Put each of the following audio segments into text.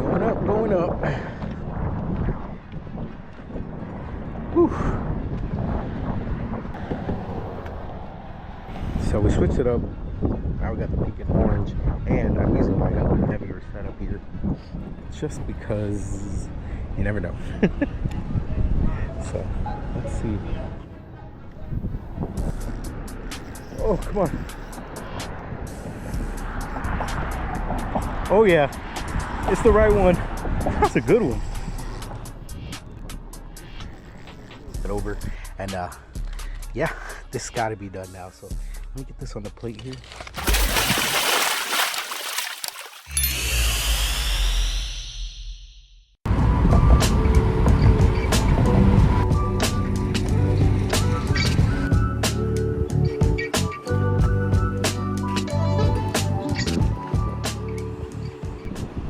Going up, going up. Whew. So we switched it up. Now we got the pink and orange, and I'm using like a little heavier setup here, just because you never know. So let's see. Oh, come on. Oh yeah, it's the right one. That's a good one. Get over, and yeah, this got to be done now. So let me get this on the plate here.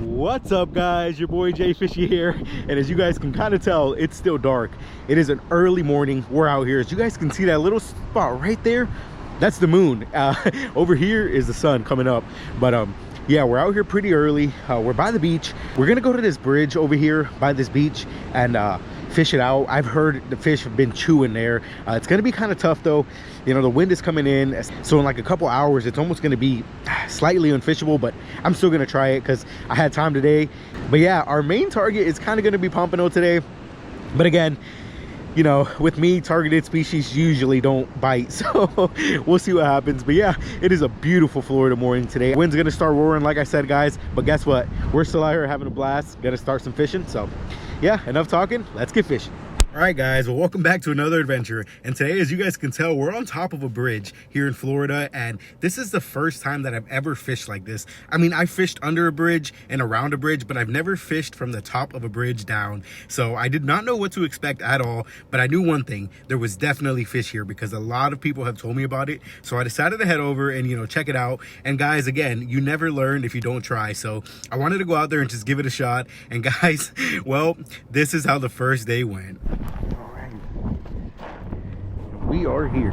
What's up, guys? Your boy Jfishy here, and as you guys can kind of tell, it's still dark. It is an early morning. We're out here. As you guys can see, that little spot right there, that's the moon. Over here is the sun coming up. But yeah, we're out here pretty early. We're by the beach. We're gonna go to this bridge over here by this beach and fish it out. I've heard the fish have been chewing there. It's gonna be kind of tough though. You know, the wind is coming in, so in like a couple hours it's almost gonna be slightly unfishable, but I'm still gonna try it because I had time today. But yeah, our main target is kind of gonna be pompano today. But again, you know, with me, targeted species usually don't bite, so we'll see what happens. But yeah, it is a beautiful Florida morning today. Wind's gonna start roaring, like I said, guys, but guess what, we're still out here having a blast. Gonna start some fishing. So yeah, enough talking, let's get fishing. All right, guys, well, welcome back to another adventure. And today, as you guys can tell, we're on top of a bridge here in Florida, and this is the first time that I've ever fished like this. I mean, I fished under a bridge and around a bridge, but I've never fished from the top of a bridge down. So I did not know what to expect at all, but I knew one thing: there was definitely fish here because a lot of people have told me about it. So I decided to head over and, you know, check it out. And guys, again, you never learn if you don't try. So I wanted to go out there and just give it a shot. And guys, well, this is how the first day went. All right, we are here.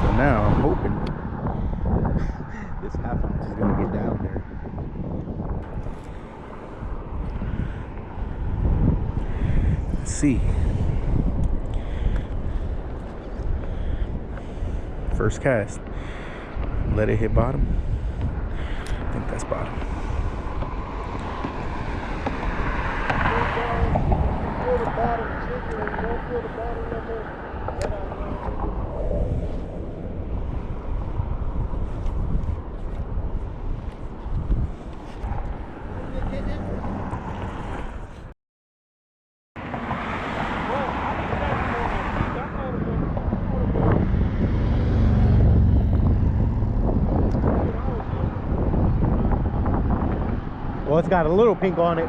So now I'm hoping this half ounce is gonna get down there. Let's see. First cast. Let it hit bottom. I think that's bottom. Well, it's got a little pink on it.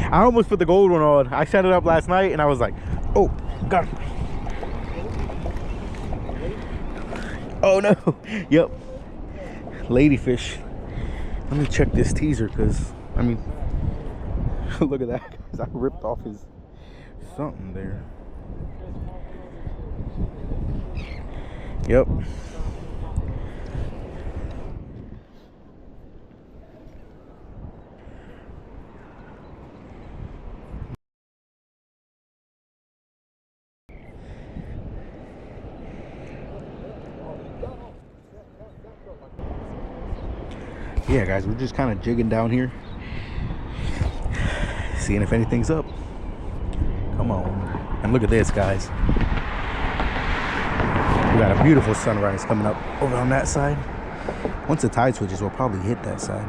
I almost put the gold one on. I set it up last night and I was like, oh, got him. Oh no. Yep. Ladyfish. Let me check this teaser because, I mean, look at that, guys. I ripped off his something there. Yep. Yeah, guys, we're just kind of jigging down here, seeing if anything's up. Come on. And look at this, guys. We got a beautiful sunrise coming up over on that side. Once the tide switches, we'll probably hit that side.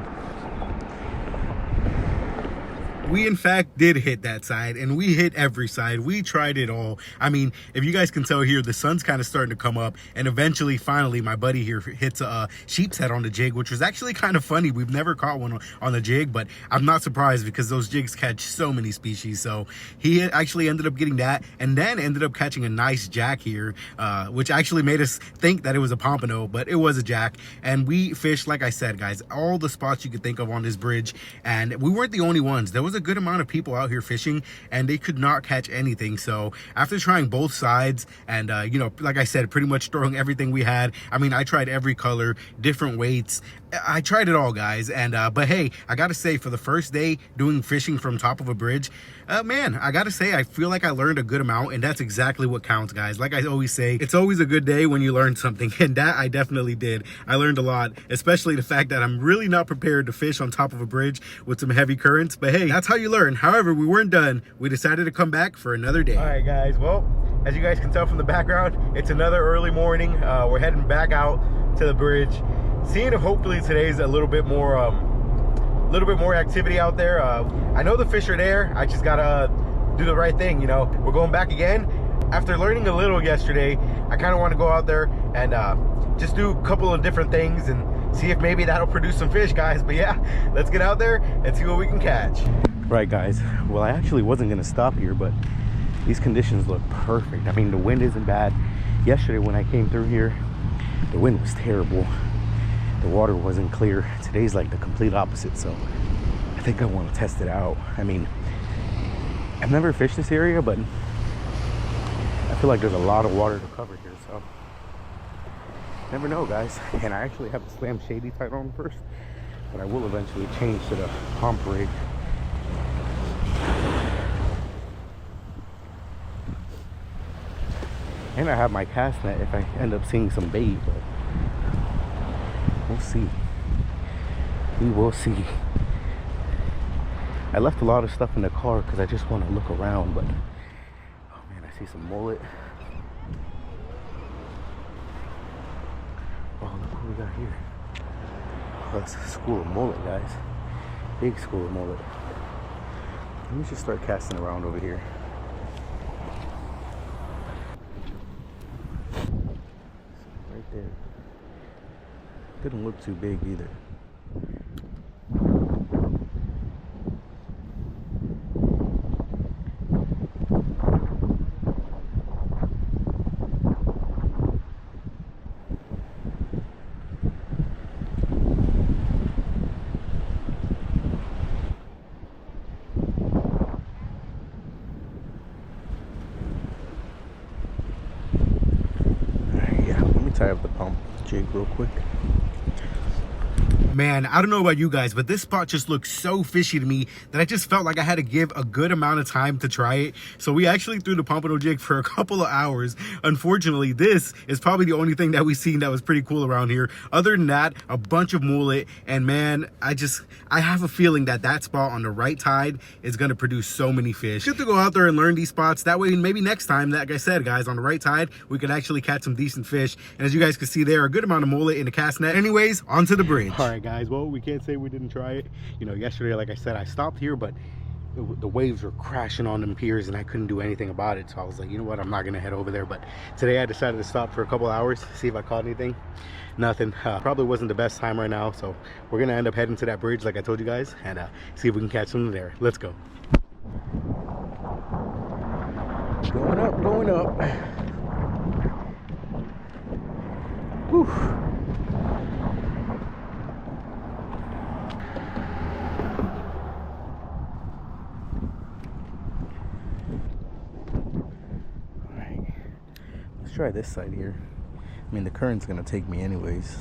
We in fact did hit that side, and we hit every side. We tried it all. I mean, if you guys can tell here, the sun's kind of starting to come up, and eventually, finally, my buddy here hits a sheep's head on the jig, which was actually kind of funny. We've never caught one on the jig, but I'm not surprised because those jigs catch so many species. So he actually ended up getting that, and then ended up catching a nice jack here, which actually made us think that it was a pompano, but it was a jack. And we fished, like I said, guys, all the spots you could think of on this bridge, and we weren't the only ones. There was a good amount of people out here fishing, and they could not catch anything. So after trying both sides and you know, like I said, pretty much throwing everything we had, I mean, I tried every color, different weights, I tried it all, guys. And but hey, I gotta say, for the first day doing fishing from top of a bridge, man, I gotta say, I feel like I learned a good amount, and that's exactly what counts, guys. Like I always say, it's always a good day when you learn something, and that I definitely did. I learned a lot, especially the fact that I'm really not prepared to fish on top of a bridge with some heavy currents, but hey, that's how you learn. However, we weren't done. We decided to come back for another day. All right, guys, well, as you guys can tell from the background, it's another early morning. We're heading back out to the bridge, seeing if hopefully today's a little bit more activity out there. I know the fish are there. I just gotta do the right thing, you know. We're going back again. After learning a little yesterday, I kind of want to go out there and just do a couple of different things and see if maybe that'll produce some fish, guys. But yeah, let's get out there and see what we can catch. Right, guys, well, I actually wasn't gonna stop here, but these conditions look perfect. I mean, the wind isn't bad. Yesterday when I came through here, the wind was terrible. The water wasn't clear. Today's like the complete opposite, so I think I want to test it out. I mean, I've never fished this area, but I feel like there's a lot of water to cover here, so never know, guys. And I actually have the Slam Shady tight on first, but I will eventually change to the pump rig. And I have my cast net if I end up seeing some bait, but we'll see. We will see. I left a lot of stuff in the car because I just want to look around, but oh man, I see some mullet. Oh, look what we got here. Oh, that's a school of mullet, guys. Big school of mullet. Let me just start casting around over here. Right there. Didn't look too big either. Yeah, let me tie up the pump jig real quick. Man, I don't know about you guys, but this spot just looks so fishy to me that I just felt like I had to give a good amount of time to try it. So we actually threw the pompano jig for a couple of hours. Unfortunately, this is probably the only thing that we've seen that was pretty cool around here. Other than that, a bunch of mullet. And man, I have a feeling that that spot on the right tide is going to produce so many fish. Good to go out there and learn these spots. That way, maybe next time, like I said, guys, on the right tide, we could actually catch some decent fish. And as you guys can see there, a good amount of mullet in the cast net. Anyways, onto the bridge. All right, guys, well, we can't say we didn't try it. You know, yesterday, like I said, I stopped here, but the waves were crashing on them piers and I couldn't do anything about it. So I was like, you know what, I'm not gonna head over there. But today I decided to stop for a couple hours, see if I caught anything. Nothing. Probably wasn't the best time right now, so we're gonna end up heading to that bridge like I told you guys and see if we can catch something there. Let's go. Going up, going up. Whew. Try this side here. I mean, the current's gonna take me anyways.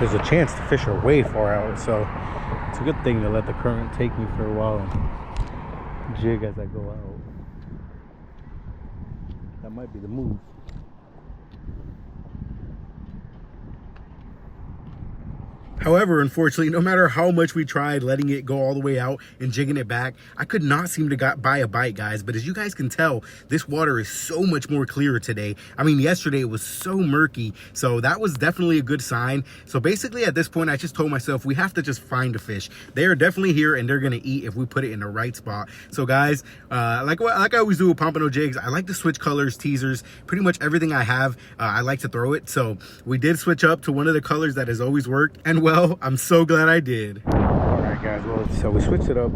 there's a chance the fish are way far out, so it's a good thing to let the current take me for a while and jig as I go out. That might be the move. However, unfortunately, no matter how much we tried letting it go all the way out and jigging it back, I could not seem to buy a bite, guys. But as you guys can tell, this water is so much more clearer today. I mean, yesterday it was so murky, so that was definitely a good sign. So basically at this point, I just told myself we have to just find a fish. They are definitely here and they're gonna eat if we put it in the right spot. So guys, like I always do with pompano jigs, I like to switch colors, teasers, pretty much everything I have, I like to throw it. So we did switch up to one of the colors that has always worked, and well, I'm so glad I did. All right, guys. Well, so we switched it up.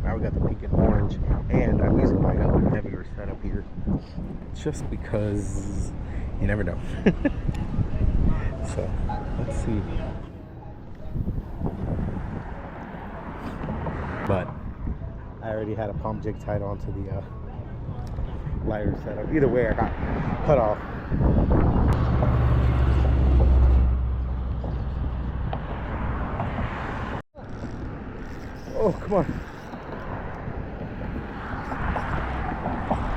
Now we got the pink and orange, and I'm using my heavier setup here, just because you never know. So let's see. But I already had a pump jig tied onto the lighter setup. Either way, I got cut off. Oh, come on.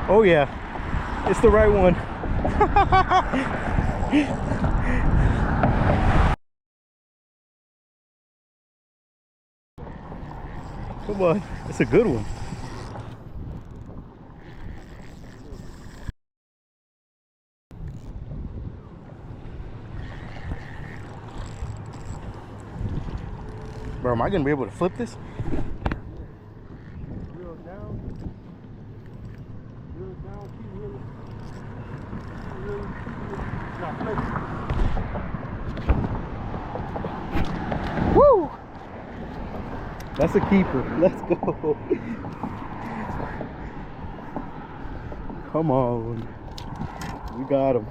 Oh yeah, it's the right one. Come on, it's a good one. Bro, am I gonna be able to flip this? Woo! That's a keeper. Let's go. Come on. We got him.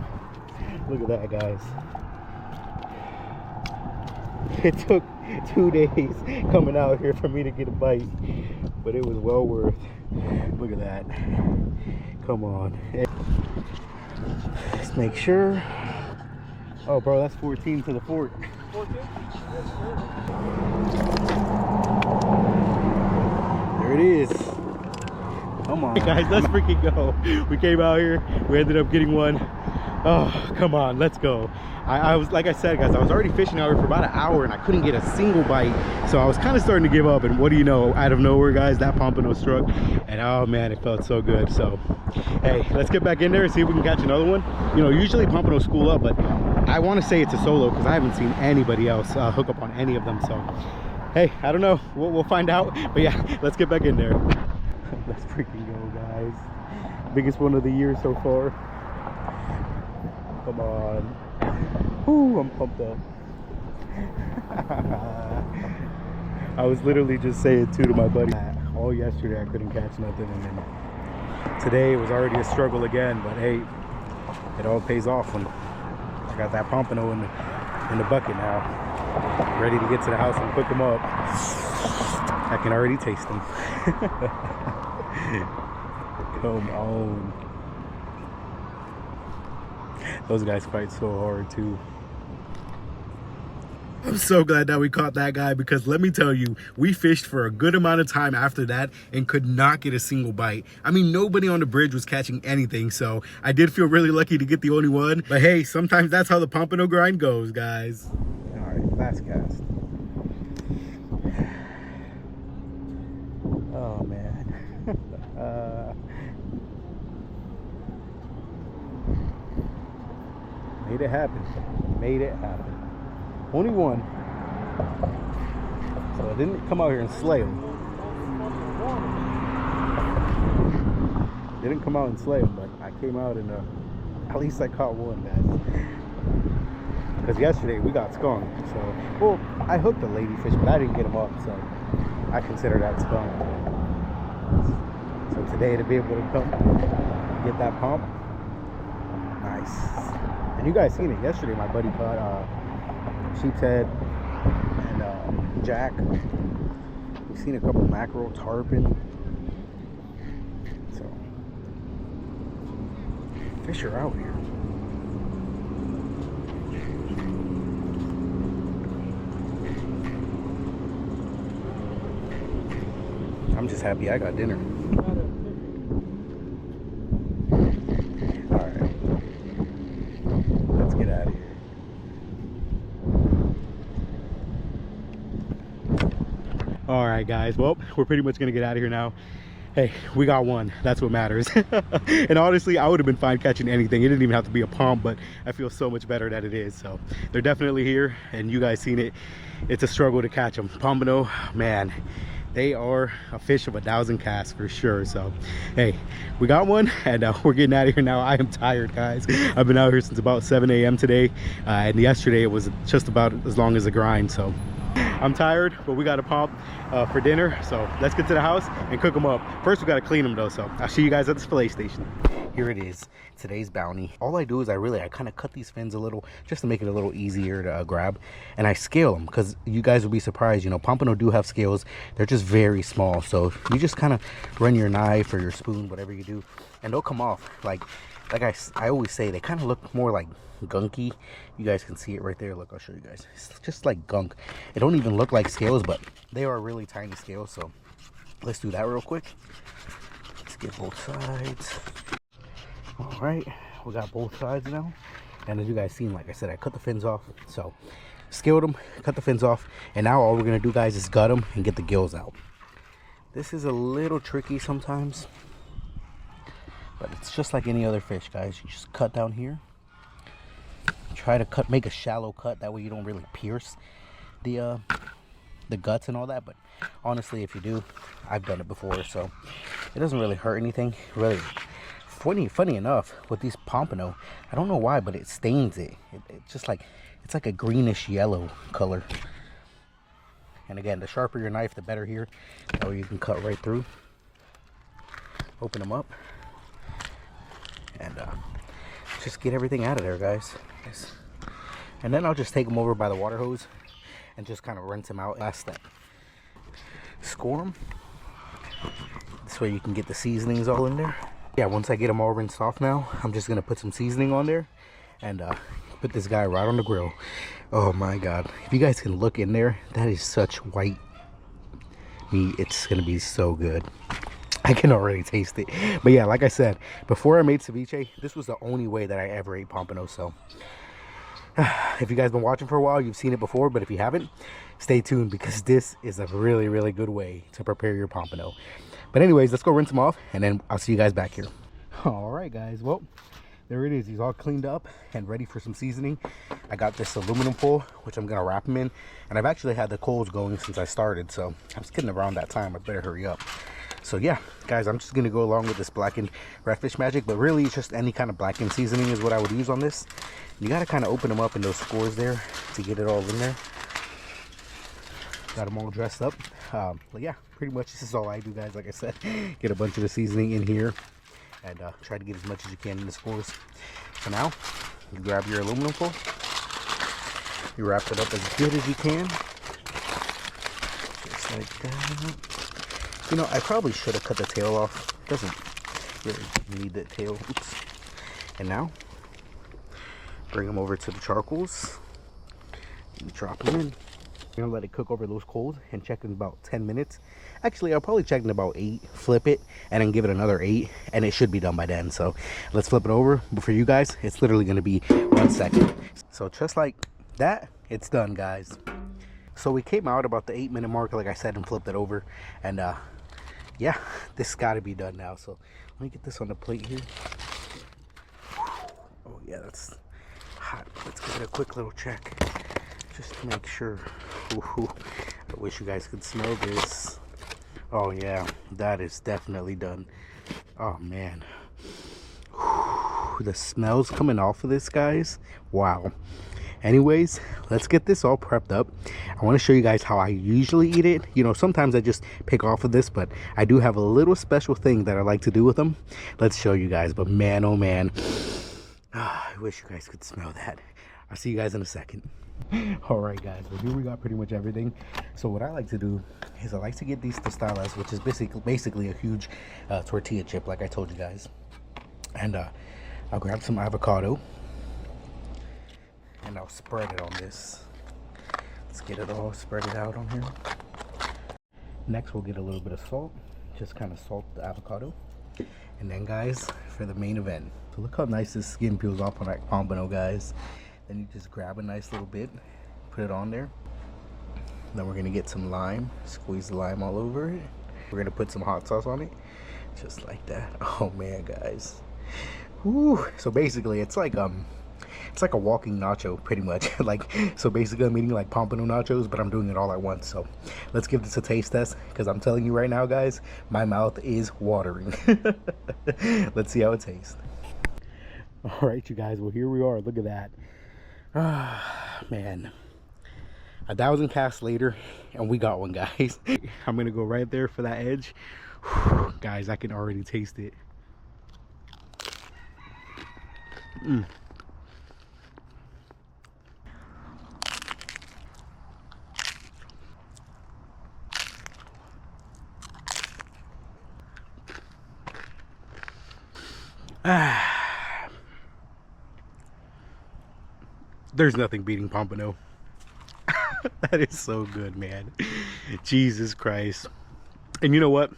Look at that, guys. It took 2 days coming out here for me to get a bite, but it was well worth. Look at that. Come on. Let's make sure. Oh, bro, that's 14 to the fort. 14? There it is. Come on. Hey guys, let's freaking go. We came out here. We ended up getting one. Oh, come on, let's go. I was, like I said, guys, I was already fishing out here for about an hour and I couldn't get a single bite. So I was kind of starting to give up, and what do you know, out of nowhere, guys, that pompano struck. And oh man, it felt so good. So, hey, let's get back in there and see if we can catch another one. You know, usually pompano school up, but I want to say it's a solo because I haven't seen anybody else hook up on any of them. So, hey, I don't know. We'll find out. But yeah, let's get back in there. Let's freaking go, guys. Biggest one of the year so far. Come on. Ooh, I'm pumped up. I was literally just saying to my buddy, all yesterday I couldn't catch nothing, and then today it was already a struggle again, but hey, it all pays off when I got that pompano in the bucket now, ready to get to the house and cook them up. I can already taste them. Come on. Those guys fight so hard too. I'm so glad that we caught that guy, because let me tell you, we fished for a good amount of time after that and could not get a single bite. I mean, nobody on the bridge was catching anything, so I did feel really lucky to get the only one. But hey, sometimes that's how the pompano grind goes, guys. All right, last cast. Oh man. Made it happen. Made it happen. Only one. So I didn't come out here and slay him. Didn't come out and slay him, but I came out and at least I caught one, guys. Because yesterday we got skunked. So, well, I hooked a ladyfish, but I didn't get him up, so I consider that skunked. So today to be able to come get that pump, nice. And you guys seen it yesterday. My buddy caught sheep's head and jack. We've seen a couple mackerel, tarpon. So fish are out here. happy I got dinner. Alright. Let's get out of here. Alright guys, well, we're pretty much gonna get out of here now. Hey, we got one. That's what matters. And honestly, I would have been fine catching anything. It didn't even have to be a pump, but I feel so much better that it is. So they're definitely here, and you guys seen it. It's a struggle to catch them. Pompano, man, they are a fish of 1,000 casts for sure. So hey, we got one, and we're getting out of here now. I am tired, guys. I've been out here since about 7 a.m. today, and yesterday it was just about as long as a grind. So I'm tired, but we got a pump for dinner, so let's get to the house and cook them up. First we got to clean them though, so I'll see you guys at the fillet station. Here it is, today's bounty. All I do is I kind of cut these fins a little just to make it a little easier to grab, and I scale them because you guys will be surprised, you know, pompano do have scales. They're just very small, so you just kind of run your knife or your spoon, whatever you do, and they'll come off. Like I always say, they kind of look more like gunky. You guys can see it right there. Look, I'll show you guys. It's just like gunk. It don't even look like scales, but they are really tiny scales. So let's do that real quick. Let's get both sides. All right, we got both sides now, and as you guys seen, like I said, I cut the fins off. So scaled them, cut the fins off, and now all we're gonna do, guys, is gut them and get the gills out. This is a little tricky sometimes, but it's just like any other fish, guys. You just cut down here. Try to make a shallow cut, that way you don't really pierce the guts and all that. But honestly, if you do, I've done it before, so it doesn't really hurt anything. Really funny enough, with these pompano, I don't know why, but it stains it. It's just like, it's like a greenish yellow color. And again, the sharper your knife, the better here. That way you can cut right through. Open them up and just get everything out of there, guys. And then I'll just take them over by the water hose and just kind of rinse them out. Last step, score them. This way you can get the seasonings all in there. Yeah, once I get them all rinsed off now, I'm just gonna put some seasoning on there and put this guy right on the grill. Oh my god, if you guys can look in there, that is such white meat. It's gonna be so good. I can already taste it. But yeah, like I said, before I made ceviche, this was the only way that I ever ate pompano. So if you guys been watching for a while, you've seen it before, but if you haven't, stay tuned, because this is a really, really good way to prepare your pompano. But anyways, let's go rinse them off, and then I'll see you guys back here. All right, guys, well, there it is. He's all cleaned up and ready for some seasoning. I got this aluminum foil, which I'm gonna wrap him in, and I've actually had the coals going since I started, so I'm just getting around that time. I better hurry up. So yeah, guys, I'm just gonna go along with this blackened redfish magic, but really it's just any kind of blackened seasoning is what I would use on this. You gotta kind of open them up in those scores there to get it all in there. Got them all dressed up. But yeah, pretty much this is all I do, guys. Like I said, get a bunch of the seasoning in here and try to get as much as you can in the scores. So now, you grab your aluminum foil, you wrap it up as good as you can, just like that. You know, I probably should have cut the tail off. Doesn't really need that tail. Oops. And now, bring them over to the charcoals and drop them in. You're gonna let it cook over those coals and check in about 10 minutes. Actually, I'll probably check in about 8, flip it, and then give it another 8, and it should be done by then. So let's flip it over. But for you guys, it's literally gonna be 1 second. So just like that, it's done, guys. So we came out about the 8-minute mark, like I said, and flipped it over. And yeah, this got to be done now. So let me get this on the plate here. Oh yeah, that's hot. Let's give it a quick little check just to make sure. Ooh, I wish you guys could smell this. Oh yeah, that is definitely done. Oh man, the smells coming off of this, guys. Wow. Anyways, let's get this all prepped up. I want to show you guys how I usually eat it. You know, sometimes I just pick off of this, but I do have a little special thing that I like to do with them. Let's show you guys. But man, oh man, I wish you guys could smell that. I'll see you guys in a second. All right, guys, well, here we got pretty much everything. So what I like to do is I like to get these tostadas, which is basically a huge tortilla chip, like I told you guys. And I'll grab some avocado and I'll spread it on this. Let's get it all spread it out on here. Next, we'll get a little bit of salt, just kind of salt the avocado. And then guys, for the main event. So look how nice this skin peels off on that pompano, guys. Then you just grab a nice little bit, put it on there. Then we're gonna get some lime, squeeze the lime all over it. We're gonna put some hot sauce on it, just like that. Oh man, guys. Woo. So basically it's like a walking nacho, pretty much. Like, so basically I'm eating like pompano nachos, but I'm doing it all at once. So let's give this a taste test, because I'm telling you right now, guys, my mouth is watering. Let's see how it tastes. All right, you guys, well, here we are. Look at that. Ah, man. 1,000 casts later, and we got one, guys. I'm gonna go right there for that edge. Whew, guys, I can already taste it. There's nothing beating pompano. That is so good, man. Jesus Christ. And you know what?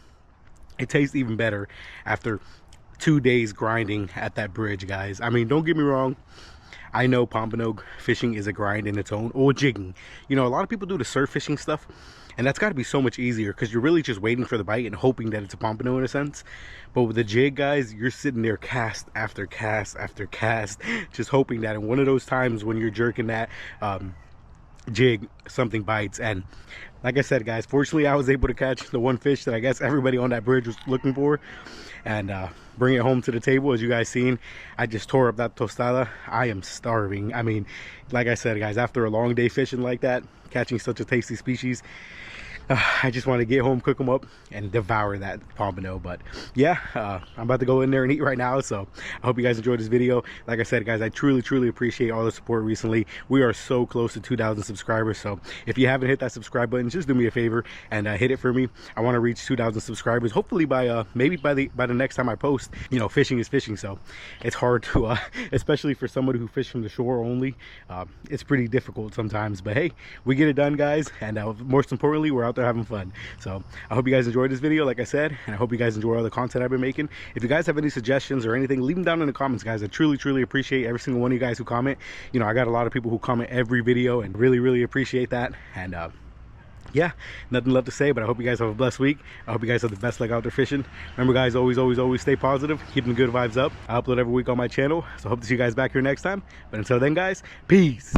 It tastes even better after 2 days grinding at that bridge, guys. I mean, don't get me wrong. I know pompano fishing is a grind in its own, or jigging. You know, a lot of people do the surf fishing stuff, and that's got to be so much easier because you're really just waiting for the bite and hoping that it's a pompano in a sense. But with the jig, guys, you're sitting there cast after cast after cast, just hoping that in one of those times when you're jerking that jig, something bites. And like I said, guys, fortunately I was able to catch the one fish that I guess everybody on that bridge was looking for, and bring it home to the table. As you guys seen, I just tore up that tostada. I am starving. I mean, like I said, guys, after a long day fishing like that, catching such a tasty species, I just want to get home, cook them up, and devour that pompano. But yeah, I'm about to go in there and eat right now. So I hope you guys enjoyed this video. Like I said, guys, I truly appreciate all the support recently. We are so close to 2,000 subscribers. So if you haven't hit that subscribe button, just do me a favor and hit it for me. I want to reach 2,000 subscribers, hopefully by maybe by the next time I post. You know, fishing is fishing, so it's hard to especially for somebody who fish from the shore only, it's pretty difficult sometimes. But hey, we get it done, guys, and most importantly, we're out there having fun. So I hope you guys enjoyed this video, like I said, and I hope you guys enjoy all the content I've been making. If you guys have any suggestions or anything, leave them down in the comments, guys. I truly appreciate every single one of you guys who comment. You know, I got a lot of people who comment every video, and really appreciate that. And yeah, nothing left to say, but I hope you guys have a blessed week. I hope you guys have the best luck out there fishing. Remember, guys, always stay positive, keeping the good vibes up. I upload every week on my channel, so I hope to see you guys back here next time. But until then, guys, peace.